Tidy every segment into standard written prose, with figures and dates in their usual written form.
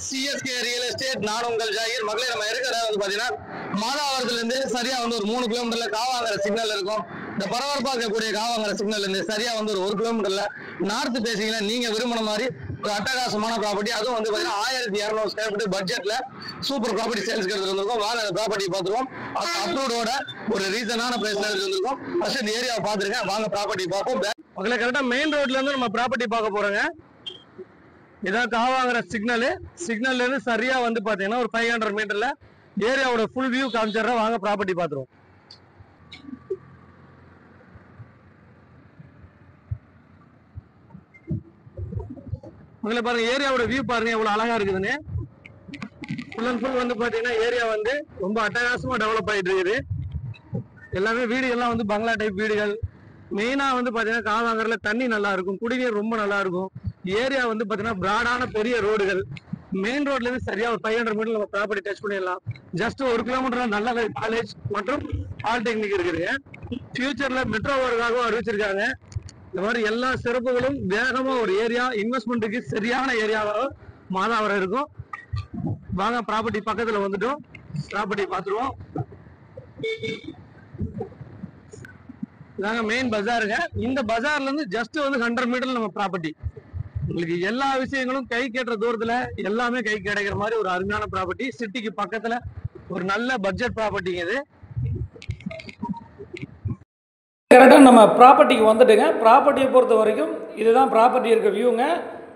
CSK real estate நான் உங்கள் ஜாகிர். மகளே நம்ம இருக்கிற வந்து பாத்தீங்கன்னா மாதாவரத்துல இருந்து சரியா வந்து ஒரு 3 கிலோமீட்டர்ல காவாங்கர சிக்னல் இருக்கும். இந்த பரபரப்பா இருக்கக்கூடிய காவாங்கர சிக்னல் இருந்து சரியா வந்து ஒரு 1 கிலோமீட்டர்ல நார்த் பேசிங்கன்னா நீங்க விரும்பின மாதிரி ஒரு அட்டகாசமான ப்ராப்பர்ட்டி, அதுவும் வந்து பாத்தீங்கன்னா 1200 ஸ்கொயர் ஃபீட் பட்ஜெட்ல சூப்பர் ப்ராப்பர்ட்டி சேல்ஸ்க்கு எடுத்து வந்திருக்கோம். வாங்க அந்த ப்ராப்பர்ட்டி பார்த்துருவோம். அப்ரூவோட ஒரு ரீசனான பிரைஸ்ல எடுத்து வந்திருக்கோம். ஃபர்ஸ்ட் இந்த ஏரியாவை பார்த்துருக்கேன், வாங்க ப்ராப்பர்ட்டி பார்ப்போம். மகளே கரெக்டா மெயின் ரோட்ல இருந்து நம்ம ப்ராப்பர்ட்டி பார்க்க போறோங்க. இதான் காவாங்கர சிக்னல்ல இருந்து சரியா வந்து பாத்தீங்கன்னா ஒரு 500 மீட்டர்ல ஏரியாவோட ஃபுல் வியூ காமிச்சிடுறேன். வாங்க ப்ராப்பர்ட்டி பாத்துருவோம். உங்களை பாருங்க, ஏரியாவோட வியூ பாருங்க எவ்வளவு அழகா இருக்குதுன்னு. ஃபுல் அண்ட் ஃபுல் வந்து பாத்தீங்கன்னா ஏரியா வந்து ரொம்ப அட்டகாசமா டெவலப் ஆயிட்டு இருக்குது. எல்லாமே வீடுகள்லாம் வந்து பங்களா டைப் வீடுகள். மெயினா வந்து பாத்தீங்கன்னா காவாங்கரில் தண்ணி நல்லா இருக்கும், குடிநீர் ரொம்ப நல்லா இருக்கும். ஏரியா வந்து பாத்தீங்கன்னா பிராடான பெரிய ரோடுகள். மெயின் ரோட்ல இருந்து சரியா ஒரு 500 மீட்டர் நம்ம ப்ராப்பர்ட்டி டச் பண்ணிடலாம். ஜஸ்ட் 1 கிலோமீட்டர் நல்ல காலேஜ் மற்றும் பாலிடெக்னிக் இருக்குது. ஃபியூச்சர்ல மெட்ரோ ஒர்க்காகவும் அறிவிச்சிருக்காங்க. இந்த மாதிரி எல்லா சிறப்புகளும் வேகமா ஒரு ஏரியா இன்வெஸ்ட்மெண்ட்டுக்கு சரியான ஏரியாவாக மாதாவரம் இருக்கும். வாங்க ப்ராப்பர்ட்டி பக்கத்துல வந்துட்டோம், ப்ராப்பர்ட்டி பார்த்துருவோம். இதாங்க மெயின் பஜாருங்க. இந்த பஜார்ல இருந்து ஜஸ்ட் வந்து 100 மீட்டர்ல நம்ம ப்ராப்பர்ட்டி. உங்களுக்கு எல்லா விஷயங்களும் கை கேட்டுற தூரத்துல எல்லாமே கை கிடைக்கிற மாதிரி ஒரு அருமையான ப்ராப்பர்ட்டி. சிட்டிக்கு பக்கத்துல ஒரு நல்ல பட்ஜெட் ப்ராப்பர்ட்டிங்க இது. கரெக்டாக நம்ம ப்ராப்பர்ட்டிக்கு வந்துட்டுங்க. ப்ராப்பர்ட்டியை பொறுத்த வரைக்கும் இதுதான் ப்ராப்பர்ட்டி இருக்க வியூங்க.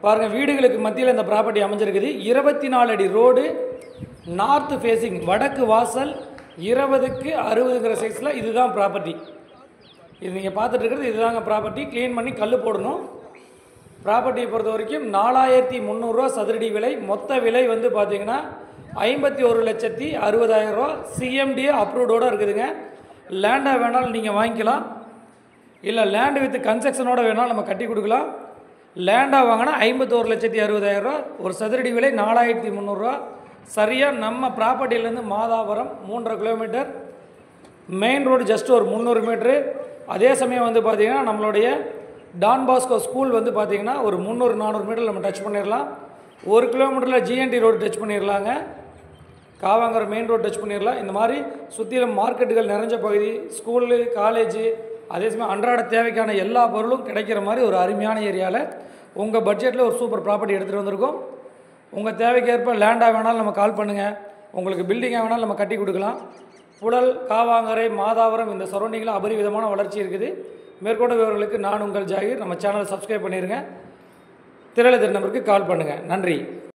பாருங்கள், வீடுகளுக்கு மத்தியில் இந்த ப்ராப்பர்ட்டி அமைஞ்சிருக்குது. 24 அடி ரோடு, நார்த்து ஃபேஸிங், வடக்கு வாசல், 20க்கு 60ங்கிற சைஸில் இதுதான் ப்ராப்பர்ட்டி. இது நீங்கள் பார்த்துட்டு இருக்கிறது இதுதாங்க ப்ராப்பர்ட்டி. க்ளீன் பண்ணி கல் போடணும். ப்ராப்பர்ட்டியை பொறுத்த வரைக்கும் 4300 ரூபா சதுரடி விலை. மொத்த விலை வந்து பார்த்தீங்கன்னா 51,60,000 ரூபா. சிஎம்டிஏ அப்ரூவ்டோடு இருக்குதுங்க. லேண்டாக வேணாலும் நீங்கள் வாங்கிக்கலாம், இல்லை லேண்டு வித் கன்ஸ்ட்ரக்ஷனோட வேணாலும் நம்ம கட்டி கொடுக்கலாம். லேண்டாக வாங்கினா 51,60,000 ரூபா. ஒரு சதுரடி விலை 4300 ரூபா. சரியாக நம்ம ப்ராப்பர்ட்டியிலேருந்து Madhavaram 3.5 kilometre. Main road just ஒரு 300 மீட்ரு. அதே சமயம் வந்து பார்த்திங்கன்னா நம்மளுடைய டான் பாஸ்கோ ஸ்கூல் வந்து பார்த்திங்கன்னா ஒரு 300-400 மீட்டர் நம்ம டச் பண்ணிடலாம். 1 கிலோமீட்டரில் ஜிஎன்டி ரோடு டச் பண்ணிடலாங்க. காவாங்கர மெயின் ரோடு டச் பண்ணிடலாம். இந்த மாதிரி சுற்றிலும் மார்க்கெட்டுகள் நிறைஞ்ச பகுதி, ஸ்கூலு, காலேஜு, அதே சமயம் அன்றாட தேவைக்கான எல்லா பொருளும் கிடைக்கிற மாதிரி ஒரு அருமையான ஏரியாவில் உங்கள் பட்ஜெட்டில் ஒரு சூப்பர் ப்ராப்பர்ட்டி எடுத்துகிட்டு வந்திருக்கோம். உங்கள் தேவைக்கேற்ப லேண்டாக வேணாலும் நம்ம கால் பண்ணுங்கள், உங்களுக்கு பில்டிங்காக வேணாலும் நம்ம கட்டி கொடுக்கலாம். புழல், காவாங்கரை, மாதாவரம் இந்த சரௌண்டிங்கில் அபரிவிதமான வளர்ச்சி இருக்குது. மேற்கொண்ட விவரங்களுக்கு நான் உங்கள் ஜாகிர். நம்ம சேனலை சப்ஸ்கிரைப் பண்ணிடுங்க. திரள நம்பருக்கு கால் பண்ணுங்கள். நன்றி.